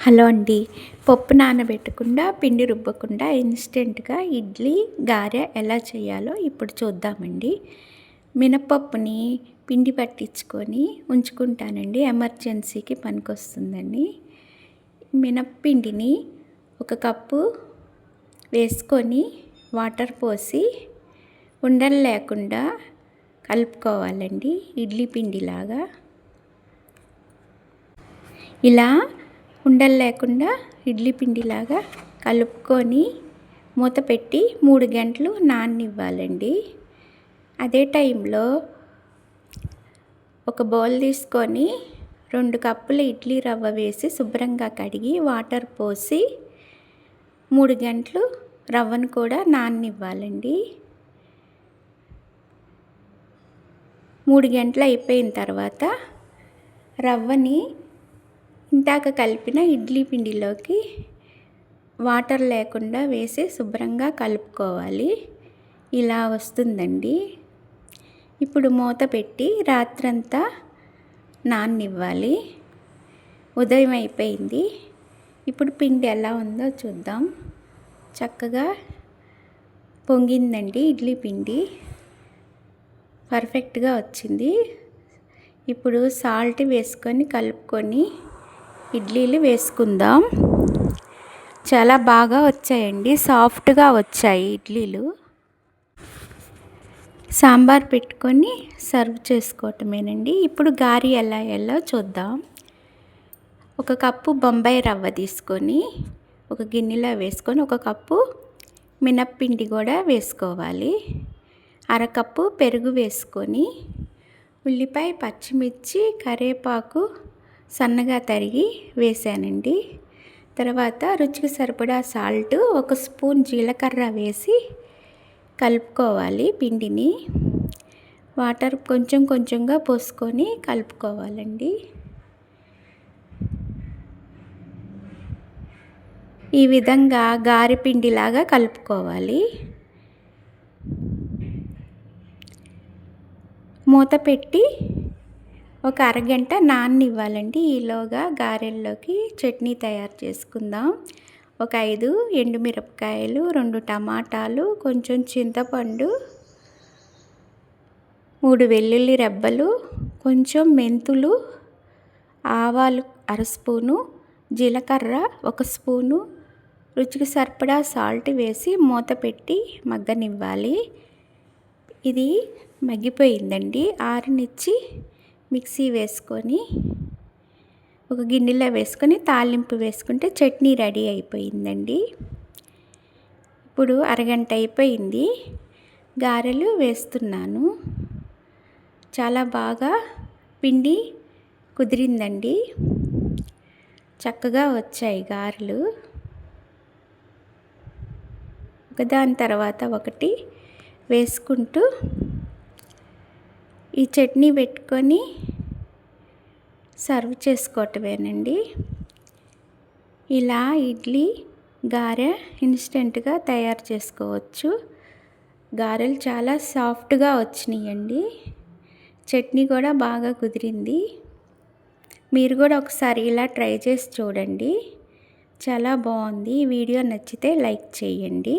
Hello అండి. పప్పు నానబెట్టకుండా, పిండి రుబ్బకుండా ఇన్‌స్టెంట్‌గా ఇడ్లీ, గారె ఎలా చేయాలో ఇప్పుడు చూద్దామండి. మినపప్పుని పిండి పట్టించుకొని ఉంచుకుంటానండి. ఎమర్జెన్సీకి పనికొస్తుందని. మినప్పిండిని ఒక కప్పు వేసుకొని వాటర్ పోసి ఉండలు లేకుండా కలుపుకోవాలండి, ఇడ్లీ పిండిలాగా. ఇలా ఉండలు లేకుండా ఇడ్లీ పిండిలాగా కలుపుకొని మూత పెట్టి 3 గంటలు నాననివ్వాలండి. అదే టైంలో ఒక బౌల్ తీసుకొని 2 కప్పుల ఇడ్లీ రవ్వ వేసి శుభ్రంగా కడిగి వాటర్ పోసి 3 గంటలు రవ్వను కూడా నాననివ్వాలండి. 3 గంటలు అయిపోయిన తర్వాత రవ్వని ఇందాక కలిపిన ఇడ్లీ పిండిలోకి వాటర్ లేకుండా వేసి శుభ్రంగా కలుపుకోవాలి. ఇలా వస్తుందండి. ఇప్పుడు మూత పెట్టి రాత్రంతా నాననివ్వాలి. ఉదయం అయిపోయింది. ఇప్పుడు పిండి ఎలా ఉందో చూద్దాం. చక్కగా పొంగిందండి ఇడ్లీ పిండి. పర్ఫెక్ట్గా వచ్చింది. ఇప్పుడు సాల్ట్ వేసుకొని కలుపుకొని ఇడ్లీలు వేసుకుందాం. చాలా బాగా వచ్చాయండి, సాఫ్ట్గా వచ్చాయి ఇడ్లీలు. సాంబార్ పెట్టుకొని సర్వ్ చేసుకోవటమేనండి. ఇప్పుడు గారి ఎలా వేయాలో చూద్దాం. ఒక కప్పు బొంబాయి రవ్వ తీసుకొని ఒక గిన్నెలో వేసుకొని, ఒక కప్పు మినప్పిండి కూడా వేసుకోవాలి. అరకప్పు పెరుగు వేసుకొని, ఉల్లిపాయ, పచ్చిమిర్చి, కరివేపాకు సన్నగా తరిగి వేసానండి. తర్వాత రుచికి సరిపడా సాల్ట్, 1 స్పూన్ జీలకర్ర వేసి కలుపుకోవాలి. పిండిని వాటర్ కొంచెం కొంచెంగా పోసుకొని కలుపుకోవాలండి. ఈ విధంగా గారె పిండిలాగా కలుపుకోవాలి. మూత పెట్టి ఒక అరగంట నాననివ్వాలండి. ఈలోగా గారెల్లోకి చట్నీ తయారు చేసుకుందాం. ఒక 5 ఎండుమిరపకాయలు, 2 టమాటాలు, కొంచెం చింతపండు, 3 వెల్లుల్లి రెబ్బలు, కొంచెం మెంతులు, ఆవాలు 1/2 స్పూను, జీలకర్ర 1 స్పూను, రుచికి సరిపడా సాల్ట్ వేసి మూత పెట్టి మగ్గనివ్వాలి. ఇది మగ్గిపోయిందండి. ఆరనిచ్చి మిక్సీ వేసుకొని ఒక గిన్నెలో వేసుకొని తాలింపు వేసుకుంటే చట్నీ రెడీ అయిపోయిందండి. ఇప్పుడు అరగంట అయిపోయింది. గారెలు వేస్తున్నాను. చాలా బాగా పిండి కుదిరిందండి. చక్కగా వచ్చాయి గారెలు. ఒకదాని తర్వాత ఒకటి వేసుకుంటూ ఈ చట్నీ పెట్టుకొని సర్వ్ చేసుకోవటమేనండి. ఇలా ఇడ్లీ, గారె ఇన్స్టెంట్గా తయారు చేసుకోవచ్చు. గారెలు చాలా సాఫ్ట్గా వచ్చినాయండి. చట్నీ కూడా బాగా కుదిరింది. మీరు కూడా ఒకసారి ఇలా ట్రై చేసి చూడండి. చాలా బాగుంది. ఈ వీడియో నచ్చితే లైక్ చేయండి.